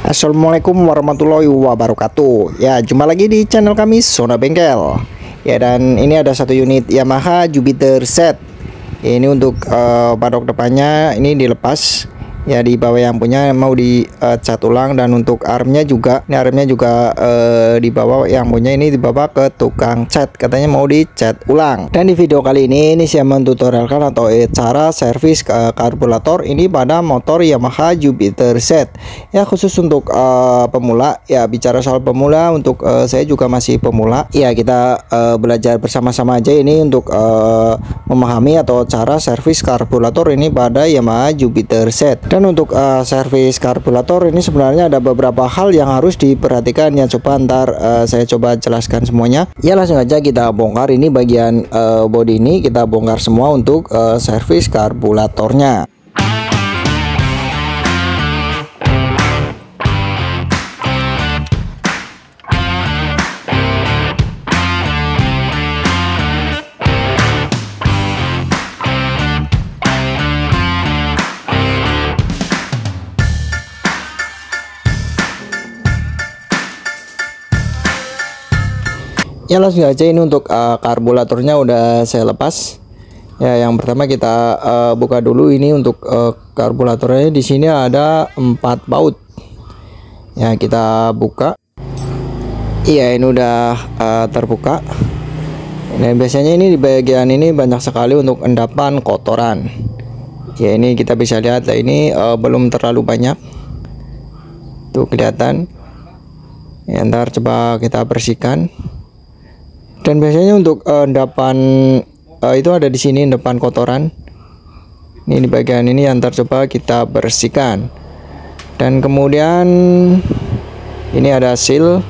Assalamualaikum warahmatullahi wabarakatuh. Ya, jumpa lagi di channel kami Zona Bengkel. Ya, dan ini ada satu unit Yamaha Jupiter Z. Ya, ini untuk padok depannya ini dilepas. Ya, di bawah yang punya mau dicat ulang, dan untuk armnya juga, ini armnya juga di bawah yang punya ini dibawa ke tukang cat, katanya mau dicat ulang. Dan di video kali ini saya mentutorialkan atau cara servis karburator ini pada motor Yamaha Jupiter Z. Ya, khusus untuk pemula. Ya, bicara soal pemula, untuk saya juga masih pemula. Ya, kita belajar bersama-sama aja ini untuk memahami atau cara servis karburator ini pada Yamaha Jupiter Z. Dan untuk servis karburator ini sebenarnya ada beberapa hal yang harus diperhatikan ya. Coba ntar saya coba jelaskan semuanya. Ya, langsung aja kita bongkar ini bagian bodi ini, kita bongkar semua untuk servis karburatornya. Ya, langsung aja ini untuk karburatornya udah saya lepas. Ya, yang pertama kita buka dulu ini untuk karburatornya. Di sini ada 4 baut. Ya, kita buka. Iya, ini udah terbuka. Nah, biasanya ini di bagian ini banyak sekali untuk endapan kotoran. Ya, ini kita bisa lihat lah, ini belum terlalu banyak. Tuh kelihatan. Ya, ntar coba kita bersihkan. Dan biasanya untuk endapan itu ada di sini, endapan kotoran. Ini di bagian ini, antar coba kita bersihkan. Dan kemudian ini ada seal.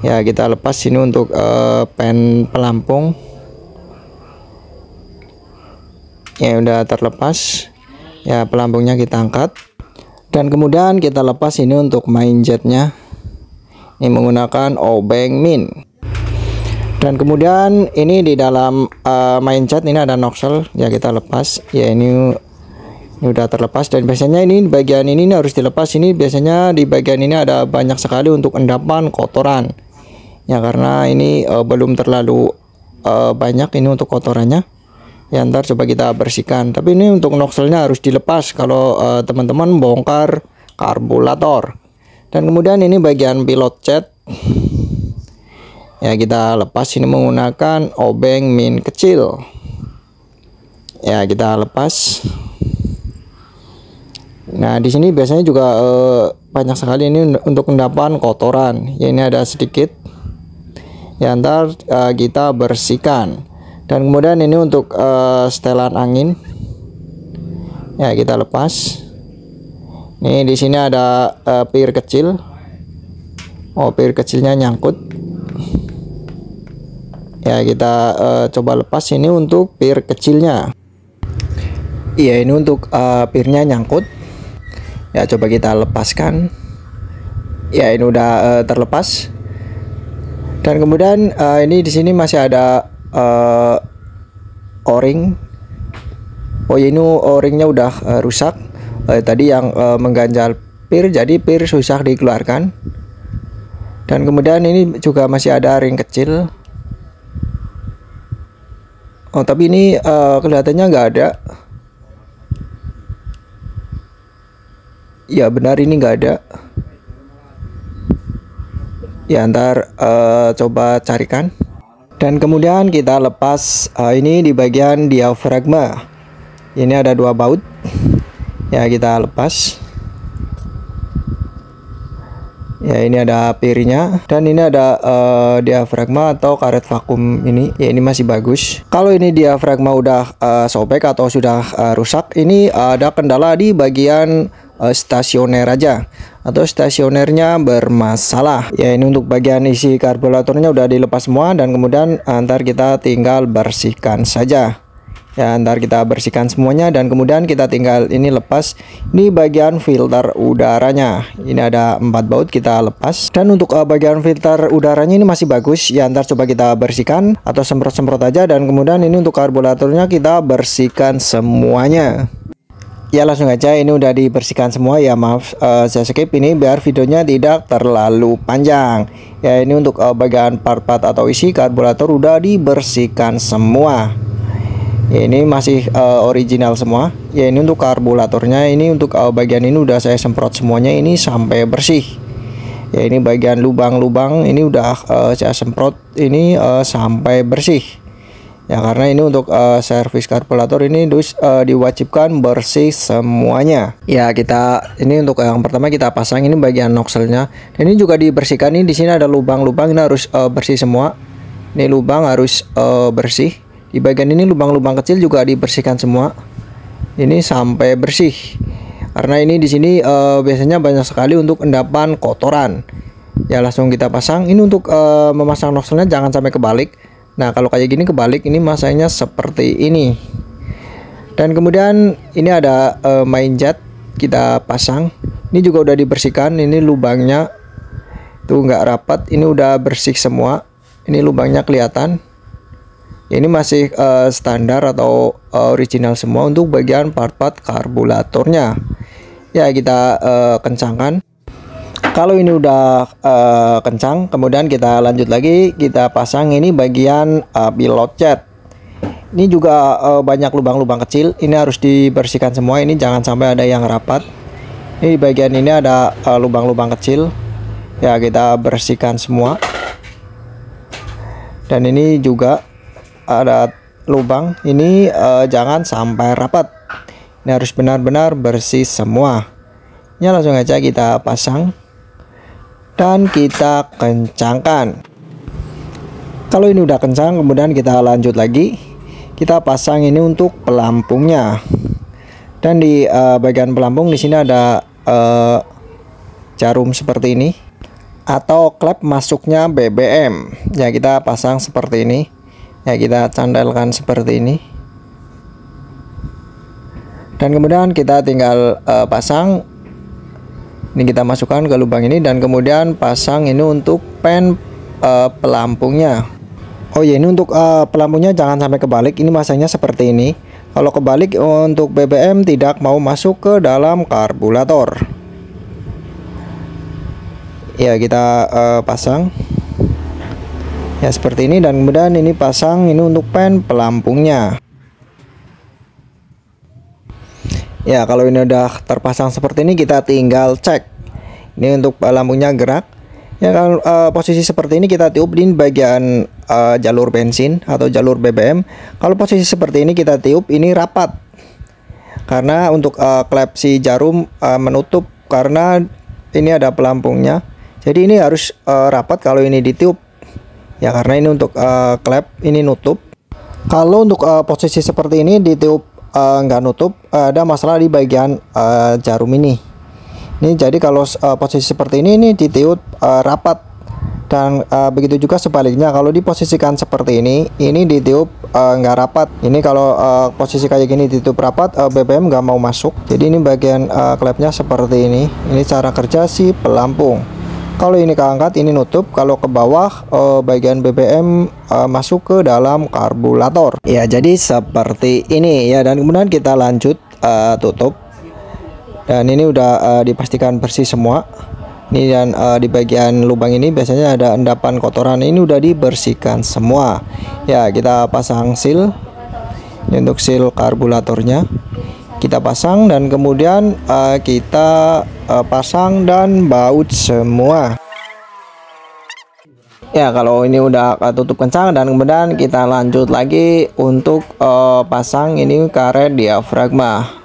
Ya, kita lepas ini untuk pen pelampung. Ya, udah terlepas. Ya, pelampungnya kita angkat. Dan kemudian kita lepas ini untuk main jetnya. Ini menggunakan obeng min. Dan kemudian ini di dalam main cat ini ada nozzle. Ya, kita lepas. Ya, ini udah terlepas. Dan biasanya ini bagian ini harus dilepas. Ini biasanya di bagian ini ada banyak sekali untuk endapan kotoran. Ya, karena ini belum terlalu banyak ini untuk kotorannya. Ya, ntar coba kita bersihkan. Tapi ini untuk nozzle-nya harus dilepas kalau teman-teman bongkar karburator. Dan kemudian ini bagian pilot cat. Ya, kita lepas ini menggunakan obeng min kecil. Ya, kita lepas. Nah, di sini biasanya juga banyak sekali ini untuk endapan kotoran. Ya, ini ada sedikit. Ya, ntar kita bersihkan. Dan kemudian ini untuk setelan angin. Ya, kita lepas. Nih, di sini ada pir kecil. Oh, pir kecilnya nyangkut. Ya, kita coba lepas ini untuk pir kecilnya. Iya, ini untuk pirnya nyangkut. Ya, coba kita lepaskan. Ya, ini udah terlepas. Dan kemudian ini di sini masih ada o-ring. Oh ya, ini o-ringnya udah rusak. Tadi yang mengganjal pir, jadi pir susah dikeluarkan. Dan kemudian ini juga masih ada ring kecil. Oh, tapi ini kelihatannya nggak ada. Ya, benar, ini nggak ada. Ya, ntar coba carikan. Dan kemudian kita lepas ini di bagian diafragma. Ini ada 2 baut. Ya, kita lepas. Ya, ini ada pirnya. Dan ini ada diafragma atau karet vakum ini. Ya, ini masih bagus. Kalau ini diafragma udah sobek atau sudah rusak, ini ada kendala di bagian stasioner aja, atau stasionernya bermasalah. Ya, ini untuk bagian isi karburatornya udah dilepas semua. Dan kemudian ntar kita tinggal bersihkan saja. Ya, ntar kita bersihkan semuanya. Dan kemudian kita tinggal ini lepas ini bagian filter udaranya. Ini ada 4 baut, kita lepas. Dan untuk bagian filter udaranya ini masih bagus. Ya, ntar coba kita bersihkan atau semprot-semprot aja. Dan kemudian ini untuk karburatornya kita bersihkan semuanya. Ya langsung aja, ini udah dibersihkan semua ya. Maaf saya skip ini biar videonya tidak terlalu panjang. Ya ini untuk bagian part-part atau isi karburator udah dibersihkan semua. Ya ini masih original semua. Ya ini untuk karburatornya, ini untuk bagian ini udah saya semprot semuanya ini sampai bersih. Ya ini bagian lubang-lubang ini udah saya semprot ini sampai bersih. Ya karena ini untuk servis karburator ini diwajibkan bersih semuanya. Ya kita ini untuk yang pertama kita pasang ini bagian nozzle-nya. Dan ini juga dibersihkan, ini di sini ada lubang-lubang, ini harus bersih semua. Ini lubang harus bersih. Di bagian ini lubang-lubang kecil juga dibersihkan semua. Ini sampai bersih. Karena ini di sini biasanya banyak sekali untuk endapan kotoran. Ya langsung kita pasang. Ini untuk memasang nozzle-nya jangan sampai kebalik. Nah kalau kayak gini kebalik, ini masanya seperti ini. Dan kemudian ini ada main jet kita pasang. Ini juga udah dibersihkan. Ini lubangnya tuh nggak rapat, ini udah bersih semua. Ini lubangnya kelihatan. Ini masih standar atau original semua untuk bagian part-part karburatornya. Ya kita kencangkan. Kalau ini udah kencang, kemudian kita lanjut lagi, kita pasang ini bagian pilot jet. Ini juga banyak lubang-lubang kecil, ini harus dibersihkan semua. Ini jangan sampai ada yang rapat. Ini di bagian ini ada lubang-lubang kecil. Ya kita bersihkan semua. Dan ini juga ada lubang, ini jangan sampai rapat. Ini harus benar-benar bersih semua. Ya langsung aja kita pasang dan kita kencangkan. Kalau ini udah kencang, kemudian kita lanjut lagi, kita pasang ini untuk pelampungnya. Dan di bagian pelampung di sini ada jarum seperti ini atau klep masuknya BBM. Ya kita pasang seperti ini. Ya kita candalkan seperti ini. Dan kemudian kita tinggal pasang. Ini kita masukkan ke lubang ini dan kemudian pasang ini untuk pen pelampungnya. Oh ya, ini untuk pelampungnya jangan sampai kebalik, ini masanya seperti ini. Kalau kebalik untuk BBM tidak mau masuk ke dalam karburator. Ya kita pasang ya seperti ini, dan kemudian ini pasang ini untuk pen pelampungnya. Ya kalau ini udah terpasang seperti ini, kita tinggal cek. Ini untuk lampunya gerak. Ya kalau posisi seperti ini kita tiup di bagian jalur bensin atau jalur BBM. Kalau posisi seperti ini kita tiup ini rapat. Karena untuk klep si jarum menutup, karena ini ada pelampungnya. Jadi ini harus rapat kalau ini ditiup. Ya karena ini untuk klep ini nutup. Kalau untuk posisi seperti ini ditiup nggak nutup, ada masalah di bagian jarum ini. Ini jadi kalau posisi seperti ini ditiup rapat, dan begitu juga sebaliknya kalau diposisikan seperti ini ditiup nggak rapat. Ini kalau posisi kayak gini ditiup rapat, BBM nggak mau masuk. Jadi ini bagian klepnya seperti ini. Ini cara kerja si pelampung. Kalau ini keangkat ini nutup, kalau ke bawah bagian BBM masuk ke dalam karburator. Ya jadi seperti ini ya, dan kemudian kita lanjut tutup. Dan ini udah dipastikan bersih semua. Ini dan di bagian lubang ini biasanya ada endapan kotoran, ini udah dibersihkan semua. Ya kita pasang seal. Ini untuk seal karburatornya. Kita pasang dan kemudian kita pasang dan baut semua. Ya kalau ini udah tutup kencang, dan kemudian kita lanjut lagi untuk pasang ini karet diafragma.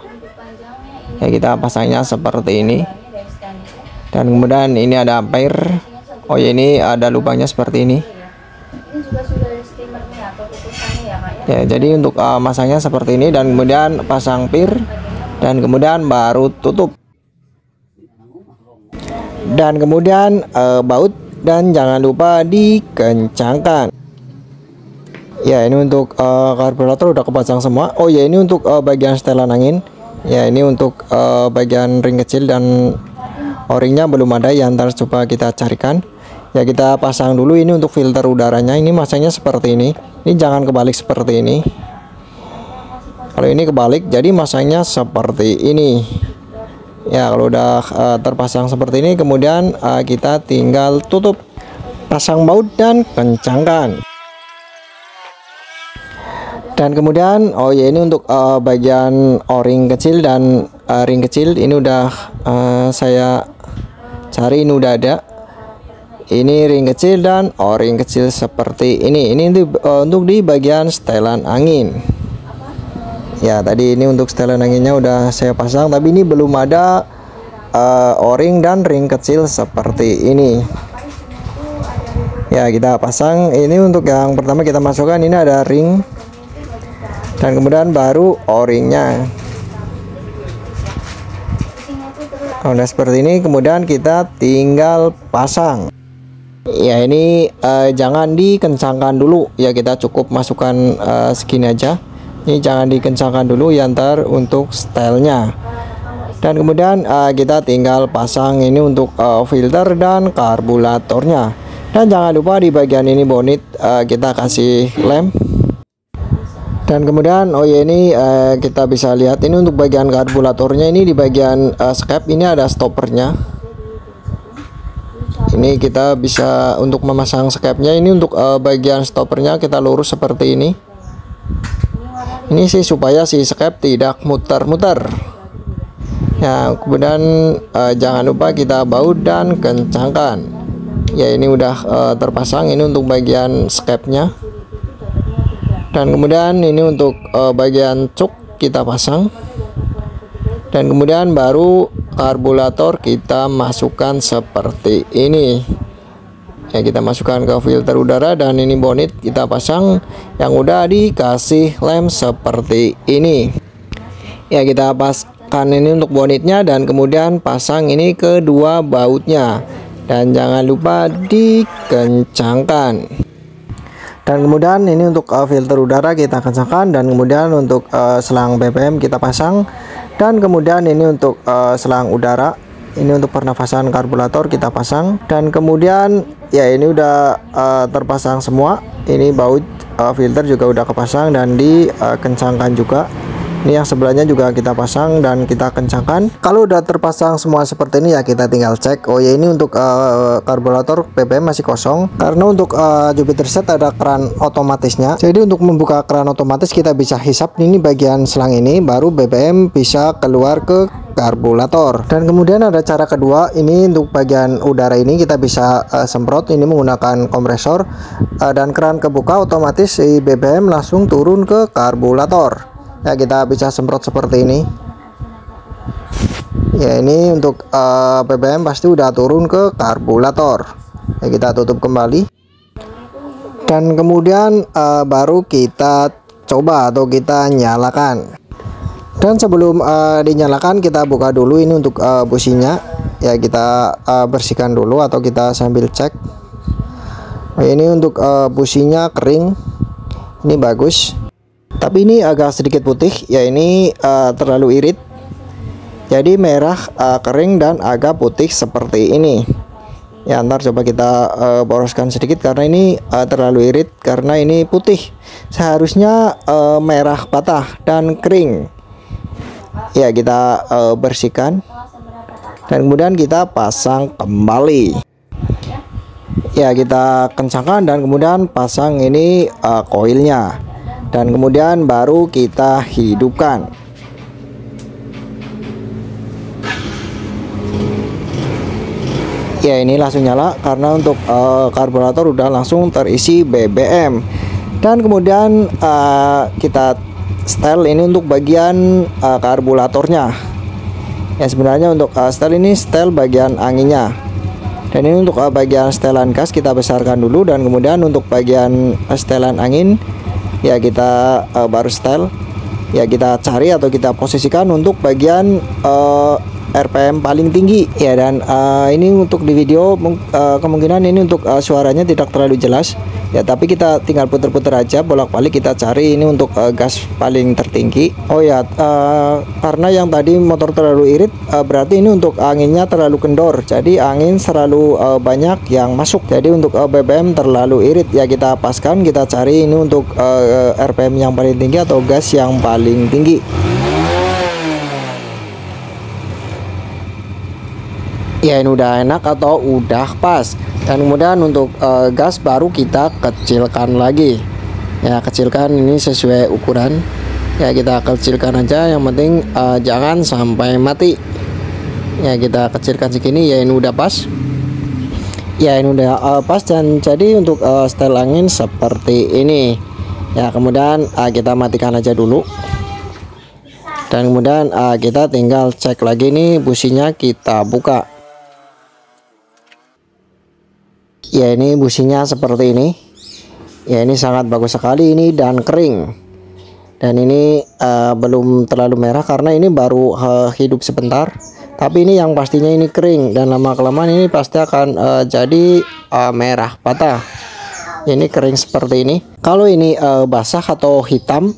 Ya kita pasangnya seperti ini. Dan kemudian ini ada ampere. Oh ya, ini ada lubangnya seperti ini. Ya jadi untuk masangnya seperti ini, dan kemudian pasang pir, dan kemudian baru tutup, dan kemudian baut, dan jangan lupa dikencangkan. Ya ini untuk karburator udah kepasang semua. Oh ya, ini untuk bagian setelan angin. Ya ini untuk bagian ring kecil dan o-ringnya belum ada ya, ntar coba kita carikan. Ya kita pasang dulu ini untuk filter udaranya. Ini masangnya seperti ini. Ini jangan kebalik seperti ini. Kalau ini kebalik, jadi masangnya seperti ini. Ya, kalau udah terpasang seperti ini, kemudian kita tinggal tutup, pasang baut dan kencangkan. Dan kemudian oh ya, ini untuk bagian o-ring kecil dan ring kecil ini udah saya cari, ini udah ada. Ini ring kecil dan o-ring kecil seperti ini. Ini untuk di bagian setelan angin. Ya, tadi ini untuk setelan anginnya udah saya pasang, tapi ini belum ada o-ring dan ring kecil seperti ini. Ya, kita pasang. Ini untuk yang pertama kita masukkan, ini ada ring dan kemudian baru o-ringnya. Udah seperti ini, kemudian kita tinggal pasang. Ya, ini jangan dikencangkan dulu ya, kita cukup masukkan segini aja. Ini jangan dikencangkan dulu ya, ntar untuk stylenya. Dan kemudian kita tinggal pasang ini untuk filter dan karburatornya. Dan jangan lupa di bagian ini bonnet kita kasih lem. Dan kemudian oh ya, ini kita bisa lihat ini untuk bagian karburatornya, ini di bagian skep ini ada stoppernya. Ini kita bisa untuk memasang skepnya, ini untuk bagian stoppernya kita lurus seperti ini. Ini sih supaya si skep tidak muter-muter. Ya, kemudian jangan lupa kita baut dan kencangkan. Ya, ini udah terpasang, ini untuk bagian skepnya. Dan kemudian ini untuk bagian cuk kita pasang. Dan kemudian baru karburator kita masukkan seperti ini. Ya, kita masukkan ke filter udara dan ini bonnet kita pasang yang udah dikasih lem seperti ini. Ya, kita pasang ini untuk bonnetnya dan kemudian pasang ini kedua bautnya. Dan jangan lupa dikencangkan. Dan kemudian ini untuk filter udara kita kencangkan, dan kemudian untuk selang BBM kita pasang, dan kemudian ini untuk selang udara, ini untuk pernafasan karburator kita pasang. Dan kemudian ya, ini udah terpasang semua. Ini baut filter juga udah kepasang dan dikencangkan juga. Ini yang sebelahnya juga kita pasang dan kita kencangkan. Kalau udah terpasang semua seperti ini ya, kita tinggal cek. Oh ya, ini untuk karburator BBM masih kosong karena untuk Jupiter set ada keran otomatisnya. Jadi untuk membuka keran otomatis kita bisa hisap ini bagian selang ini, baru BBM bisa keluar ke karburator. Dan kemudian ada cara kedua, ini untuk bagian udara ini kita bisa semprot ini menggunakan kompresor, dan keran kebuka otomatis si BBM langsung turun ke karburator. Ya, kita bisa semprot seperti ini. Ya, ini untuk BBM pasti udah turun ke karburator. Ya, kita tutup kembali. Dan kemudian baru kita coba atau kita nyalakan. Dan sebelum dinyalakan kita buka dulu ini untuk businya. Ya, kita bersihkan dulu atau kita sambil cek. Ini untuk businya kering. Ini bagus. Tapi ini agak sedikit putih ya, ini terlalu irit. Jadi merah, kering dan agak putih seperti ini. Ya, ntar coba kita boroskan sedikit karena ini terlalu irit, karena ini putih. Seharusnya merah patah dan kering. Ya, kita bersihkan dan kemudian kita pasang kembali. Ya, kita kencangkan dan kemudian pasang ini koilnya. Dan kemudian baru kita hidupkan. Ya, ini langsung nyala karena untuk karburator udah langsung terisi BBM. Dan kemudian kita setel ini untuk bagian karburatornya. Ya, sebenarnya untuk setel ini setel bagian anginnya. Dan ini untuk bagian setelan gas kita besarkan dulu, dan kemudian untuk bagian setelan angin ya kita baru setel. Ya, kita cari atau kita posisikan untuk bagian RPM paling tinggi ya. Dan ini untuk di video kemungkinan ini untuk suaranya tidak terlalu jelas ya, tapi kita tinggal putar-putar aja bolak-balik, kita cari ini untuk gas paling tertinggi. Oh ya, karena yang tadi motor terlalu irit, berarti ini untuk anginnya terlalu kendor, jadi angin terlalu banyak yang masuk. Jadi untuk BBM terlalu irit ya, kita paskan, kita cari ini untuk RPM yang paling tinggi atau gas yang paling tinggi. Ya, ini udah enak atau udah pas. Dan kemudian untuk gas baru kita kecilkan lagi ya, kecilkan ini sesuai ukuran ya, kita kecilkan aja, yang penting jangan sampai mati ya. Kita kecilkan segini ya, ini udah pas ya, ini udah pas. Dan jadi untuk setel angin seperti ini ya. Kemudian kita matikan aja dulu, dan kemudian kita tinggal cek lagi nih businya, kita buka ya. Ini businya seperti ini ya, ini sangat bagus sekali ini dan kering. Dan ini belum terlalu merah karena ini baru hidup sebentar, tapi ini yang pastinya ini kering, dan lama kelamaan ini pasti akan jadi merah patah. Ini kering seperti ini. Kalau ini basah atau hitam,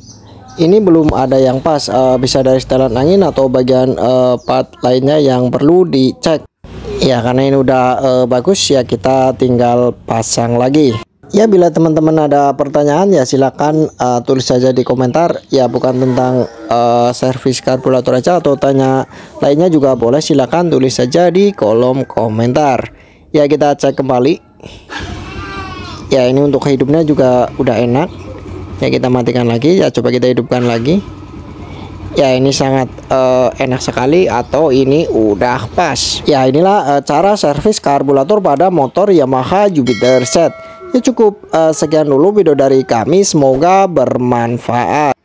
ini belum ada yang pas, bisa dari setelan angin atau bagian part lainnya yang perlu dicek ya. Karena ini udah bagus ya, kita tinggal pasang lagi ya. Bila teman-teman ada pertanyaan ya silakan tulis saja di komentar ya, bukan tentang servis karburator aja, atau tanya lainnya juga boleh, silakan tulis saja di kolom komentar ya. Kita cek kembali ya, ini untuk hidupnya juga udah enak ya. Kita matikan lagi ya, coba kita hidupkan lagi ya. Ini sangat enak sekali atau ini udah pas ya. Inilah cara servis karburator pada motor Yamaha Jupiter Z ya. Cukup sekian dulu video dari kami, semoga bermanfaat.